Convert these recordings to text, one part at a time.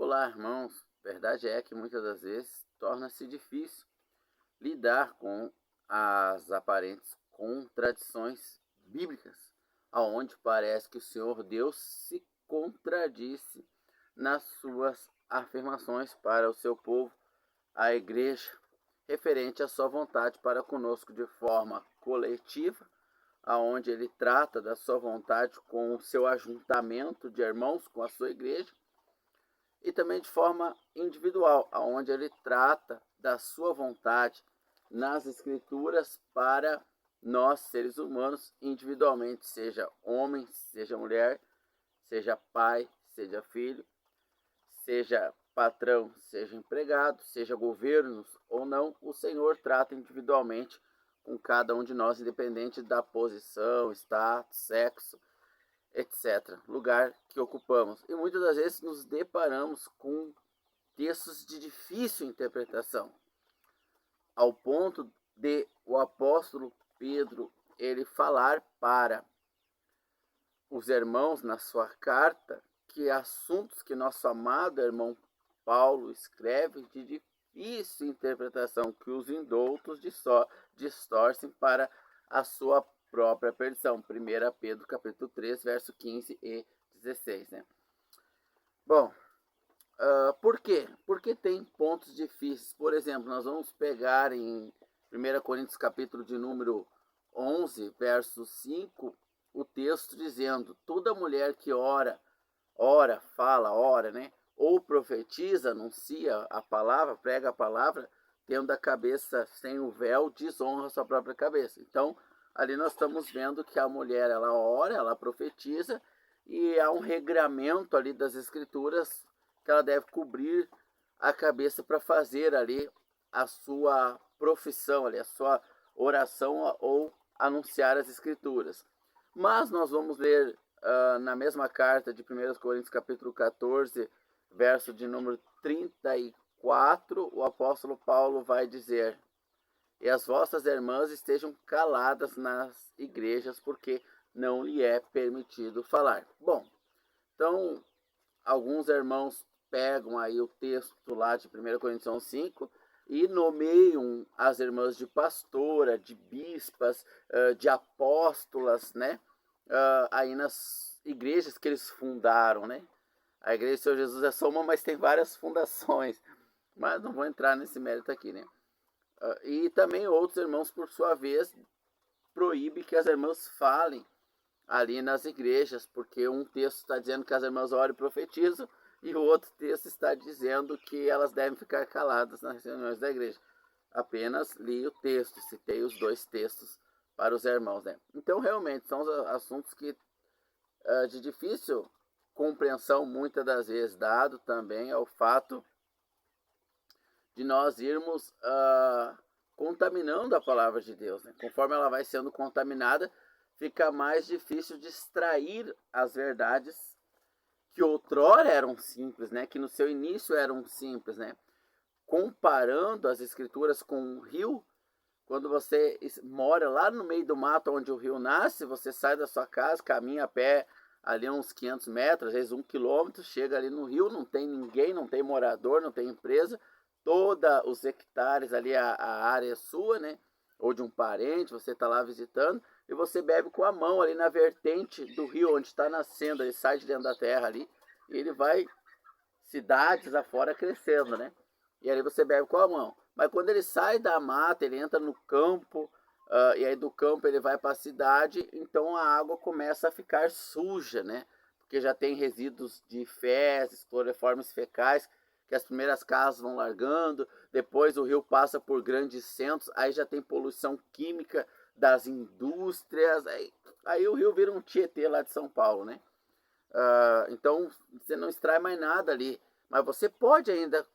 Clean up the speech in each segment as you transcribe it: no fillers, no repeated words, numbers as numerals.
Olá, irmãos. Verdade é que muitas das vezes torna-se difícil lidar com as aparentes contradições bíblicas, aonde parece que o Senhor Deus se contradisse nas suas afirmações para o seu povo, a igreja, referente à sua vontade para conosco de forma coletiva, aonde ele trata da sua vontade com o seu ajuntamento de irmãos, com a sua igreja, e também de forma individual, aonde ele trata da sua vontade nas escrituras para nós, seres humanos, individualmente, seja homem, seja mulher, seja pai, seja filho, seja patrão, seja empregado, seja governos ou não, o Senhor trata individualmente com cada um de nós, independente da posição, status, sexo, etc., lugar que ocupamos. E muitas das vezes nos deparamos com textos de difícil interpretação, ao ponto de o apóstolo Pedro ele falar para os irmãos na sua carta que assuntos que nosso amado irmão Paulo escreve de difícil interpretação, que os indoutos distorcem para a sua própria perdição. 1 Pedro capítulo 3, verso 15 e 16. Né? Bom, por quê? Porque tem pontos difíceis. Por exemplo, nós vamos pegar em 1 Coríntios capítulo de número 11, verso 5, o texto dizendo: toda mulher que ora, né? Ou profetiza, anuncia a palavra, prega a palavra, tendo a cabeça sem o véu, desonra a sua própria cabeça. Então, ali nós estamos vendo que a mulher, ela ora, ela profetiza, e há um regramento ali das escrituras que ela deve cobrir a cabeça para fazer ali a sua profissão, ali, a sua oração ou anunciar as escrituras. Mas nós vamos ler na mesma carta de 1 Coríntios capítulo 14, verso de número 34, o apóstolo Paulo vai dizer: e as vossas irmãs estejam caladas nas igrejas, porque não lhe é permitido falar. Bom, então, alguns irmãos pegam aí o texto lá de 1 Coríntios 5 e nomeiam as irmãs de pastora, de bispas, de apóstolas, né? Aí nas igrejas que eles fundaram, né? A igreja do Senhor Jesus é só uma, mas tem várias fundações. Mas não vou entrar nesse mérito aqui, né? E também outros irmãos, por sua vez, proíbe que as irmãs falem ali nas igrejas, porque um texto está dizendo que as irmãs oram e profetizam, e o outro texto está dizendo que elas devem ficar caladas nas reuniões da igreja. Apenas li o texto, citei os dois textos para os irmãos, né? Então, realmente, são assuntos que de difícil compreensão, muitas das vezes, dado também ao fato de nós irmos contaminando a palavra de Deus. Né? Conforme ela vai sendo contaminada, fica mais difícil de extrair as verdades que outrora eram simples, né? Que no seu início eram simples, né? Comparando as escrituras com um rio, quando você mora lá no meio do mato onde o rio nasce, você sai da sua casa, caminha a pé ali uns 500 metros, às vezes 1 quilômetro, chega ali no rio, não tem ninguém, não tem morador, não tem empresa, todos os hectares ali, a área é sua, né? Ou de um parente, você está lá visitando, e você bebe com a mão ali na vertente do rio, onde está nascendo, ele sai de dentro da terra ali, e ele vai cidades afora crescendo, né? E aí você bebe com a mão. Mas quando ele sai da mata, ele entra no campo, e aí do campo ele vai para a cidade, então a água começa a ficar suja, né? Porque já tem resíduos de fezes, cloriformes fecais, que as primeiras casas vão largando, depois o rio passa por grandes centros, aí já tem poluição química das indústrias, aí o rio vira um Tietê lá de São Paulo, né? Então você não extrai mais nada ali, mas você pode ainda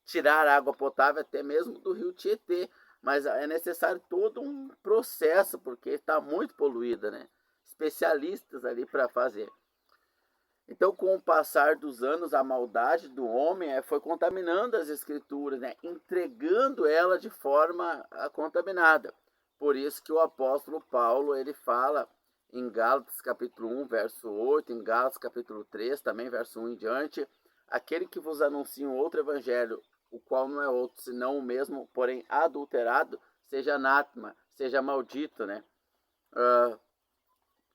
tirar água potável até mesmo do rio Tietê, mas é necessário todo um processo, porque está muito poluída, né? Especialistas ali para fazer. Então, com o passar dos anos, a maldade do homem foi contaminando as escrituras, né? Entregando ela de forma contaminada. Por isso que o apóstolo Paulo ele fala em Gálatas capítulo 1, verso 8, em Gálatas capítulo 3, também verso 1 em diante, aquele que vos anuncia um outro evangelho, o qual não é outro, senão o mesmo, porém adulterado, seja anátema, seja maldito, né?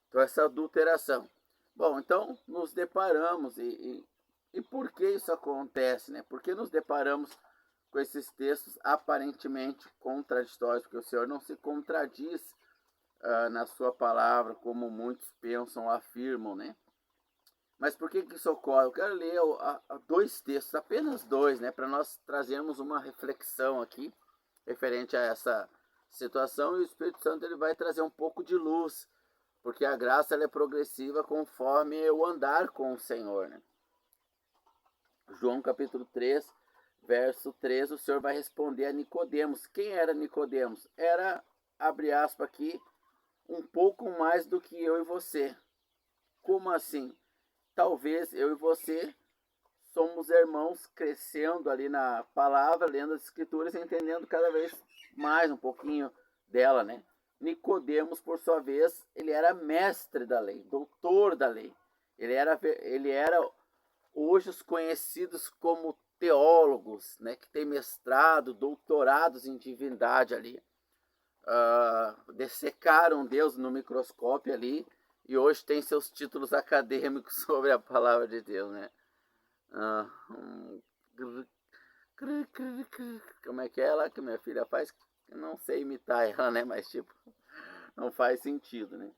Então essa adulteração. Bom, então nos deparamos, e por que isso acontece, né? Por que nos deparamos com esses textos aparentemente contraditórios? Porque o Senhor não se contradiz na sua palavra, como muitos pensam ou afirmam, né? Mas por que isso ocorre? Eu quero ler dois textos, apenas dois, né? Para nós trazermos uma reflexão aqui, referente a essa situação, e o Espírito Santo ele vai trazer um pouco de luz, porque a graça ela é progressiva conforme eu andar com o Senhor, né? João capítulo 3, verso 3, o Senhor vai responder a Nicodemos. Quem era Nicodemos? Era, abre aspas aqui, um pouco mais do que eu e você. Como assim? Talvez eu e você somos irmãos crescendo ali na palavra, lendo as escrituras, entendendo cada vez mais um pouquinho dela, né? Nicodemos, por sua vez, ele era mestre da lei, doutor da lei. Ele era hoje os conhecidos como teólogos, né? Que tem mestrado, doutorados em divindade ali. Dessecaram Deus no microscópio ali e hoje tem seus títulos acadêmicos sobre a palavra de Deus, né? Como é que é lá que minha filha faz? Eu não sei imitar ela, né? Mas tipo, não faz sentido, né?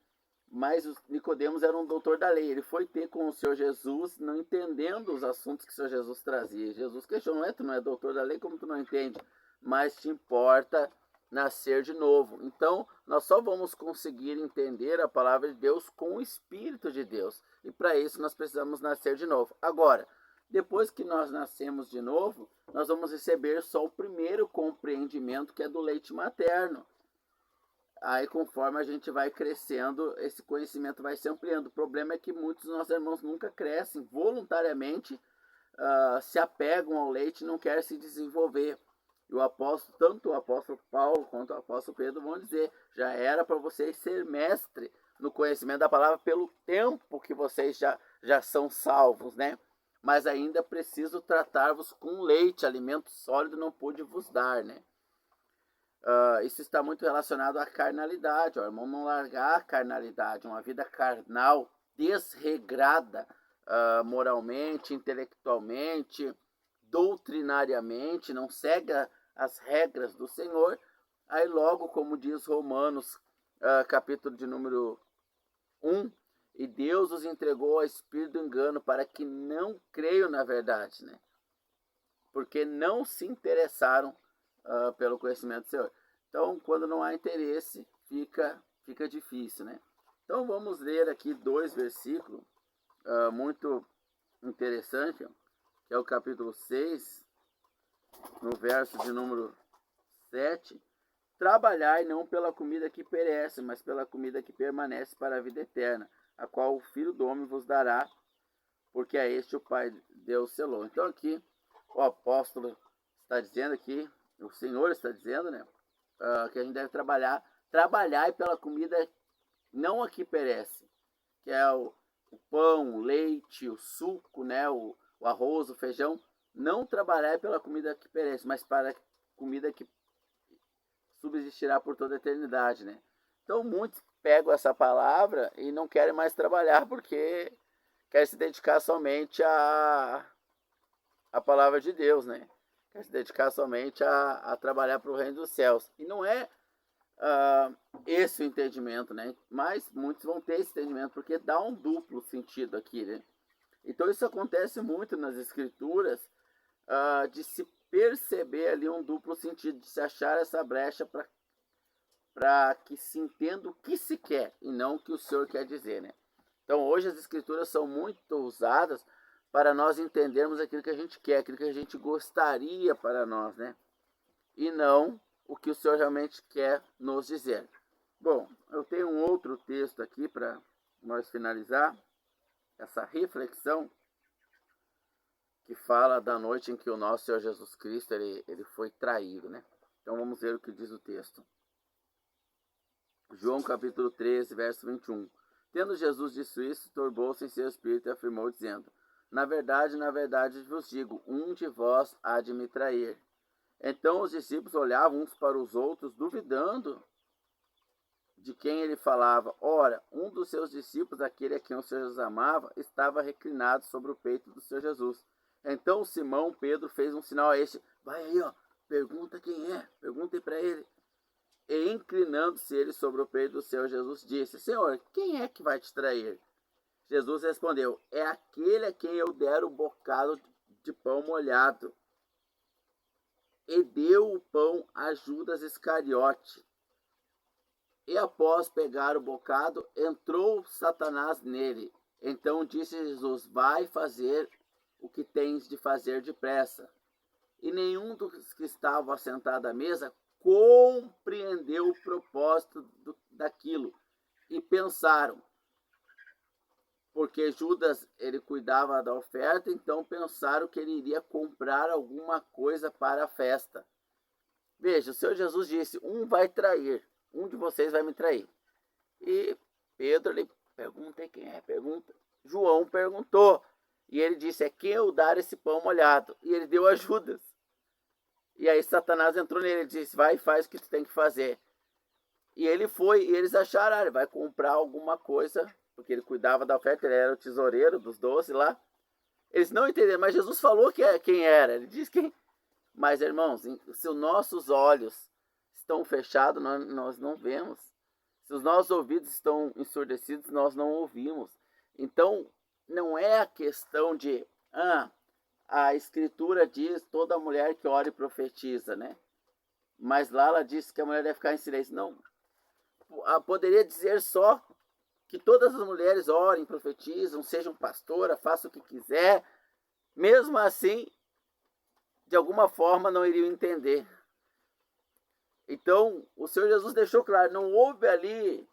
Mas Nicodemos era um doutor da lei. Ele foi ter com o Senhor Jesus, não entendendo os assuntos que o Senhor Jesus trazia. Jesus questionou: tu não é doutor da lei, como tu não entende? Mas te importa nascer de novo. Então, nós só vamos conseguir entender a palavra de Deus com o Espírito de Deus. E para isso nós precisamos nascer de novo. Agora, depois que nós nascemos de novo, nós vamos receber só o primeiro compreendimento, que é do leite materno. Aí, conforme a gente vai crescendo, esse conhecimento vai se ampliando. O problema é que muitos dos nossos irmãos nunca crescem, voluntariamente se apegam ao leite e não querem se desenvolver. E tanto o apóstolo Paulo quanto o apóstolo Pedro vão dizer: já era para vocês ser mestre no conhecimento da palavra pelo tempo que vocês já são salvos, né? Mas ainda preciso tratar-vos com leite, alimento sólido não pude vos dar, né? Isso está muito relacionado à carnalidade, ó, irmão, não largar a carnalidade, uma vida carnal, desregrada, moralmente, intelectualmente, doutrinariamente, não segue as regras do Senhor. Aí logo, como diz Romanos, capítulo de número 1, e Deus os entregou ao espírito do engano para que não creiam na verdade, né? Porque não se interessaram pelo conhecimento do Senhor. Então, quando não há interesse, fica difícil, né? Então, vamos ler aqui dois versículos muito interessantes, que é o capítulo 6, no verso de número 7. Trabalhai não pela comida que perece, mas pela comida que permanece para a vida eterna, a qual o Filho do Homem vos dará, porque a este o Pai Deus selou. Então aqui o apóstolo está dizendo aqui, o Senhor está dizendo, né, que a gente deve trabalhar pela comida não a que perece, que é o pão, o leite, o suco, né, o arroz, o feijão. Não trabalhar pela comida que perece, mas para a comida que subsistirá por toda a eternidade, né? Então muitos pegam essa palavra e não querem mais trabalhar porque querem se dedicar somente à palavra de Deus, né? Quer se dedicar somente a trabalhar para o reino dos céus. E não é esse o entendimento, né? Mas muitos vão ter esse entendimento porque dá um duplo sentido aqui, né? Então isso acontece muito nas escrituras, de se perceber ali um duplo sentido, de se achar essa brecha para que se entenda o que se quer e não o que o Senhor quer dizer, né? Então hoje as escrituras são muito usadas para nós entendermos aquilo que a gente quer, aquilo que a gente gostaria para nós, né? E não o que o Senhor realmente quer nos dizer. Bom, eu tenho um outro texto aqui para nós finalizar essa reflexão, que fala da noite em que o nosso Senhor Jesus Cristo ele foi traído, né? Então vamos ver o que diz o texto. João capítulo 13, verso 21. Tendo Jesus dito isso, turbou-se em seu espírito e afirmou, dizendo: na verdade vos digo, um de vós há de me trair. Então os discípulos olhavam uns para os outros, duvidando de quem ele falava. Ora, um dos seus discípulos, aquele a quem o Senhor Jesus amava, estava reclinado sobre o peito do Senhor Jesus. Então Simão Pedro fez um sinal a este: vai aí, ó, pergunta quem é, perguntem para ele. E inclinando-se ele sobre o peito do Senhor Jesus, disse: Senhor, quem é que vai te trair? Jesus respondeu: é aquele a quem eu der o bocado de pão molhado. E deu o pão a Judas Iscariote. E após pegar o bocado, entrou Satanás nele. Então disse Jesus: vai fazer o que tens de fazer depressa. E nenhum dos que estavam assentados à mesa compreendeu o propósito daquilo. E pensaram, porque Judas ele cuidava da oferta, então pensaram que ele iria comprar alguma coisa para a festa. Veja, o Senhor Jesus disse: um vai trair, um de vocês vai me trair. E Pedro ele pergunta quem é, pergunta. João perguntou, e ele disse: é quem eu dar esse pão molhado. E ele deu a Judas. E aí Satanás entrou nele e disse: vai e faz o que tu tem que fazer. E ele foi, e eles acharam: ele vai comprar alguma coisa, porque ele cuidava da oferta, ele era o tesoureiro dos doces lá. Eles não entenderam, mas Jesus falou quem era. Ele disse quem. Mas, irmãos, se os nossos olhos estão fechados, nós não vemos. Se os nossos ouvidos estão ensurdecidos, nós não ouvimos. Então, não é a questão de... a Escritura diz toda mulher que ora e profetiza, né? Mas lá ela disse que a mulher deve ficar em silêncio. Não. Poderia dizer só que todas as mulheres orem, profetizam, sejam pastora, façam o que quiser. Mesmo assim, de alguma forma não iriam entender. Então, o Senhor Jesus deixou claro, não houve ali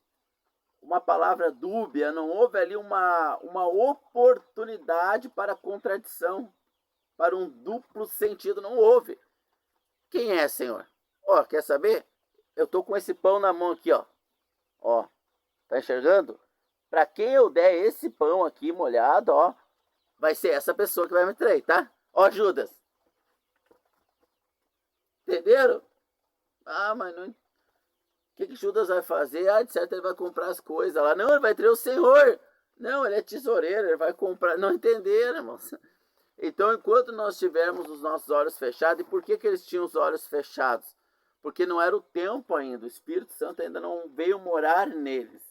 uma palavra dúbia, não houve ali uma oportunidade para contradição, para um duplo sentido, não houve. Quem é, Senhor? Ó, quer saber? Eu estou com esse pão na mão aqui, ó. Ó, tá enxergando? Para quem eu der esse pão aqui molhado, ó, vai ser essa pessoa que vai me trair, tá? Ó, Judas. Entenderam? Mas não... O que Judas vai fazer? De certo ele vai comprar as coisas lá. Não, ele vai trair o Senhor. Não, ele é tesoureiro, ele vai comprar. Não entenderam, irmãos. Então, enquanto nós tivermos os nossos olhos fechados, e por que eles tinham os olhos fechados? Porque não era o tempo ainda, o Espírito Santo ainda não veio morar neles.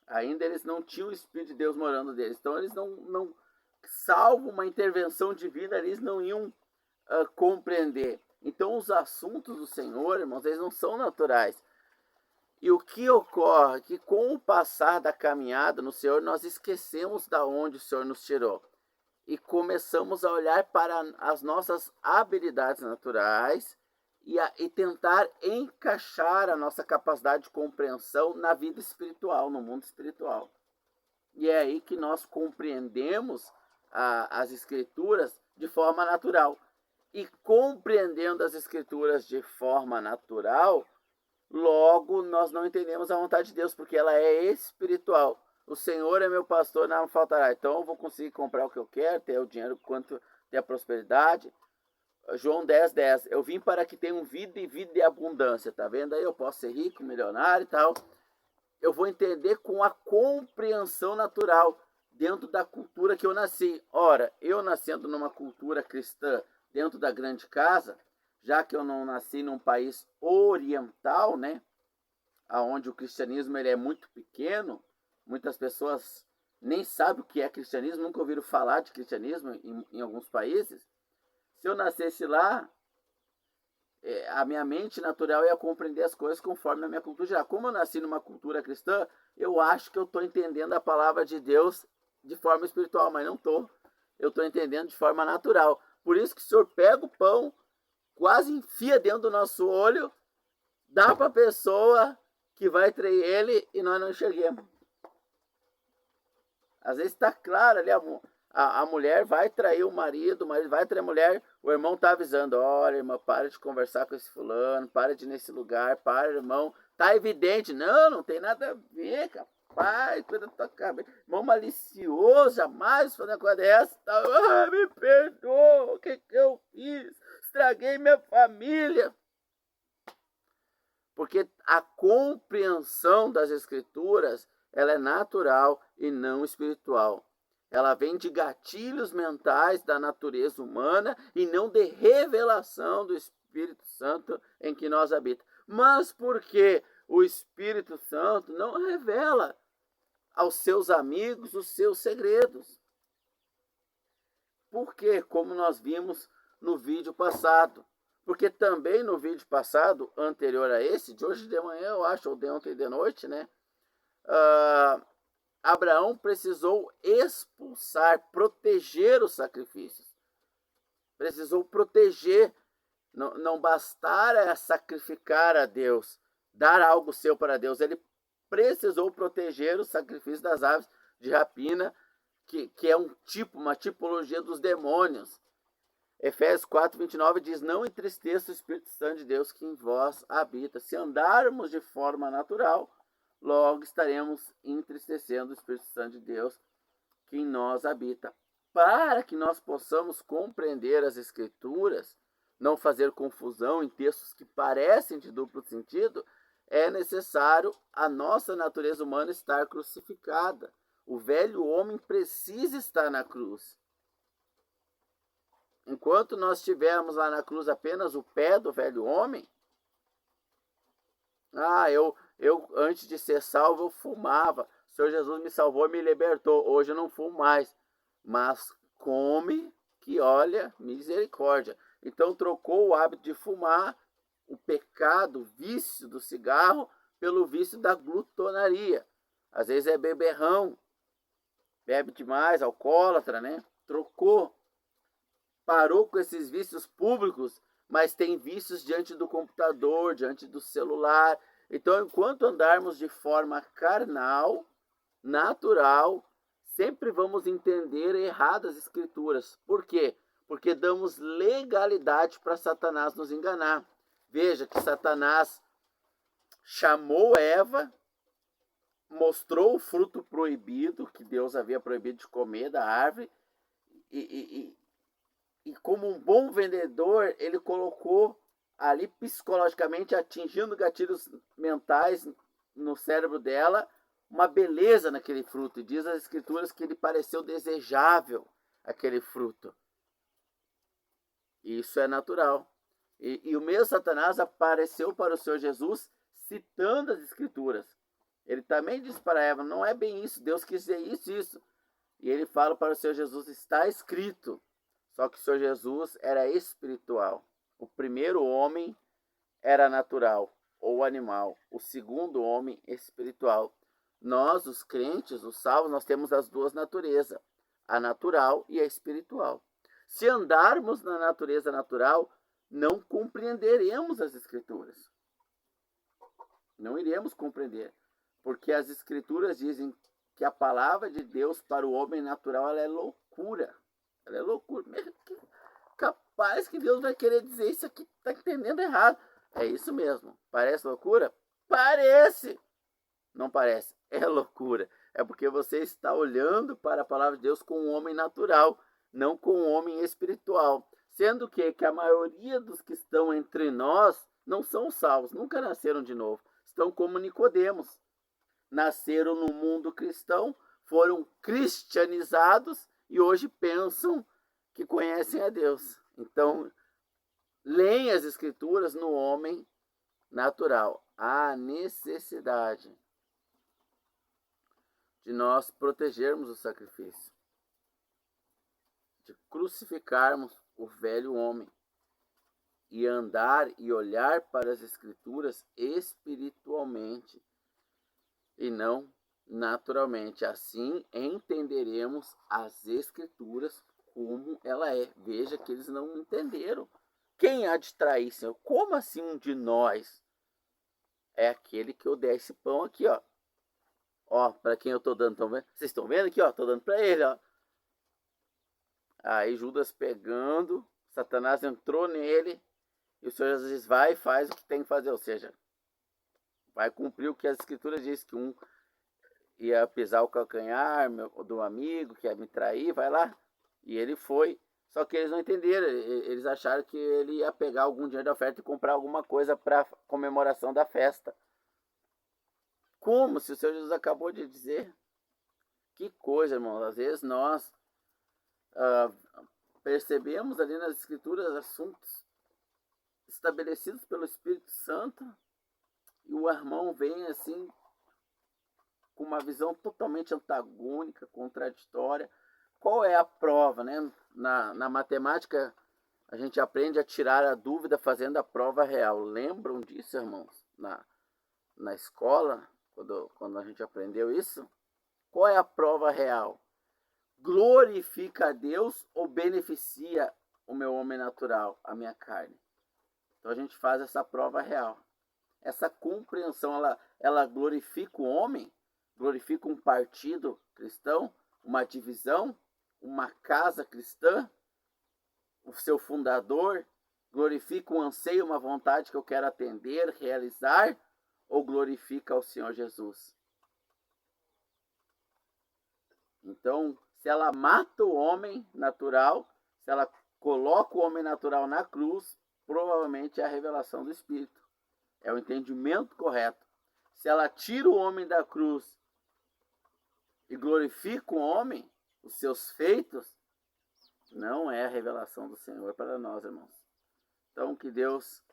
Ainda eles não tinham o Espírito de Deus morando neles. Então, eles não salvo uma intervenção divina, eles não iam compreender. Então, os assuntos do Senhor, irmãos, eles não são naturais. E o que ocorre? Que com o passar da caminhada no Senhor, nós esquecemos da onde o Senhor nos tirou. E começamos a olhar para as nossas habilidades naturais e tentar encaixar a nossa capacidade de compreensão na vida espiritual, no mundo espiritual. E é aí que nós compreendemos as Escrituras de forma natural. E compreendendo as Escrituras de forma natural, logo nós não entendemos a vontade de Deus, porque ela é espiritual. O Senhor é meu pastor, não me faltará. Então eu vou conseguir comprar o que eu quero, ter o dinheiro quanto ter a prosperidade. João 10:10. Eu vim para que tenham vida e vida de abundância. Tá vendo aí? Eu posso ser rico, milionário e tal. Eu vou entender com a compreensão natural dentro da cultura que eu nasci. Ora, eu nascendo numa cultura cristã dentro da grande casa, já que eu não nasci num país oriental, né? Onde o cristianismo ele é muito pequeno, muitas pessoas nem sabem o que é cristianismo, nunca ouviram falar de cristianismo em alguns países. Se eu nascesse lá, a minha mente natural ia compreender as coisas conforme a minha cultura geral. Como eu nasci numa cultura cristã, eu acho que eu estou entendendo a palavra de Deus de forma espiritual, mas não estou. Eu estou entendendo de forma natural. Por isso que o Senhor pega o pão, quase enfia dentro do nosso olho, dá para a pessoa que vai trair ele e nós não enxerguemos. Às vezes está claro ali, a mulher vai trair o marido vai trair a mulher, o irmão está avisando: olha, irmã, para de conversar com esse fulano, para de ir nesse lugar, para, irmão, tá evidente. Não tem nada a ver, cara. Pai, cuida da tua cabeça. Irmão malicioso, jamais fazer uma coisa dessa. Me perdoa, o que eu fiz? Estraguei minha família. Porque a compreensão das Escrituras, ela é natural e não espiritual. Ela vem de gatilhos mentais da natureza humana e não de revelação do Espírito Santo em que nós habitamos. Mas por que o Espírito Santo não revela aos seus amigos os seus segredos? Porque, como nós vimos no vídeo passado, porque também no vídeo passado, anterior a esse, de hoje de manhã, eu acho, ou de ontem de noite, né? Abraão precisou expulsar, proteger os sacrifícios. Precisou proteger. Não bastar sacrificar a Deus, dar algo seu para Deus. Ele precisou proteger o sacrifício das aves de rapina, que é uma tipologia dos demônios. Efésios 4:29 diz: não entristeça o Espírito Santo de Deus que em vós habita. Se andarmos de forma natural, logo estaremos entristecendo o Espírito Santo de Deus que em nós habita. Para que nós possamos compreender as Escrituras, não fazer confusão em textos que parecem de duplo sentido, é necessário a nossa natureza humana estar crucificada. O velho homem precisa estar na cruz. Enquanto nós tivermos lá na cruz apenas o pé do velho homem, eu antes de ser salvo eu fumava. O Senhor Jesus me salvou e me libertou. Hoje eu não fumo mais. Mas come que olha misericórdia. Então trocou o hábito de fumar, o pecado, o vício do cigarro, pelo vício da glutonaria. Às vezes é beberrão, bebe demais, alcoólatra, né? Trocou. Parou com esses vícios públicos, mas tem vícios diante do computador, diante do celular. Então, enquanto andarmos de forma carnal, natural, sempre vamos entender errado as Escrituras. Por quê? Porque damos legalidade para Satanás nos enganar. Veja que Satanás chamou Eva, mostrou o fruto proibido, que Deus havia proibido de comer da árvore, e como um bom vendedor, ele colocou ali psicologicamente, atingindo gatilhos mentais no cérebro dela, uma beleza naquele fruto. E diz as Escrituras que ele pareceu desejável, aquele fruto. E isso é natural. E o mesmo Satanás apareceu para o Senhor Jesus citando as Escrituras. Ele também disse para Eva, não é bem isso, Deus quis dizer isso. E ele fala para o Senhor Jesus, está escrito. Só que o Senhor Jesus era espiritual. O primeiro homem era natural ou animal. O segundo homem espiritual. Nós, os crentes, os salvos, nós temos as duas naturezas. A natural e a espiritual. Se andarmos na natureza natural, não compreenderemos as Escrituras. Não iremos compreender. Porque as Escrituras dizem que a palavra de Deus para o homem natural ela é loucura. Ela é loucura. Capaz que Deus vai querer dizer isso aqui, tá entendendo errado. É isso mesmo. Parece loucura? Parece. Não parece. É loucura. É porque você está olhando para a palavra de Deus com um homem natural, não com um homem espiritual. Sendo que a maioria dos que estão entre nós não são salvos, nunca nasceram de novo. Estão como Nicodemos. Nasceram no mundo cristão, foram cristianizados e hoje pensam que conhecem a Deus. Então, leem as Escrituras no homem natural. Há necessidade de nós protegermos o sacrifício, de crucificarmos o velho homem e andar e olhar para as Escrituras espiritualmente e não naturalmente. Assim entenderemos as Escrituras como ela é. Veja que eles não entenderam. Quem há de trair, Senhor? Como assim um de nós? É aquele que eu der esse pão aqui, ó. Ó, para quem eu tô dando, estão vendo? Vocês estão vendo aqui, ó? Tô dando para ele, ó. Aí Judas pegando, Satanás entrou nele e o Senhor Jesus diz, vai e faz o que tem que fazer. Ou seja, vai cumprir o que as Escrituras dizem, que um ia pisar o calcanhar do amigo, que ia me trair, vai lá. E ele foi. Só que eles não entenderam, eles acharam que ele ia pegar algum dinheiro da oferta e comprar alguma coisa para comemoração da festa. Como? Se o Senhor Jesus acabou de dizer. Que coisa, irmãos. Às vezes nós percebemos ali nas Escrituras assuntos estabelecidos pelo Espírito Santo e o irmão vem assim com uma visão totalmente antagônica, contraditória. Qual é a prova, né? Na matemática, a gente aprende a tirar a dúvida fazendo a prova real. Lembram disso, irmãos? Na escola, quando a gente aprendeu isso? Qual é a prova real? Glorifica a Deus ou beneficia o meu homem natural, a minha carne? Então a gente faz essa prova real. Essa compreensão, ela glorifica o homem, glorifica um partido cristão, uma divisão, uma casa cristã, o seu fundador, glorifica um anseio, uma vontade que eu quero atender, realizar, ou glorifica o Senhor Jesus? Então, se ela mata o homem natural, se ela coloca o homem natural na cruz, provavelmente é a revelação do Espírito. É o entendimento correto. Se ela tira o homem da cruz e glorifica o homem, os seus feitos, não é a revelação do Senhor para nós, irmãos. Então, que Deus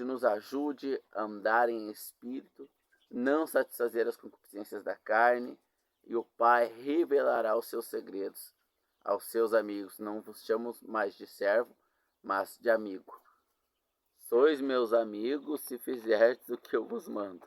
nos ajude a andar em espírito, não satisfazer as concupiscências da carne, e o Pai revelará os seus segredos aos seus amigos. Não vos chamo mais de servo, mas de amigo. Sois meus amigos se fizerdes o que eu vos mando.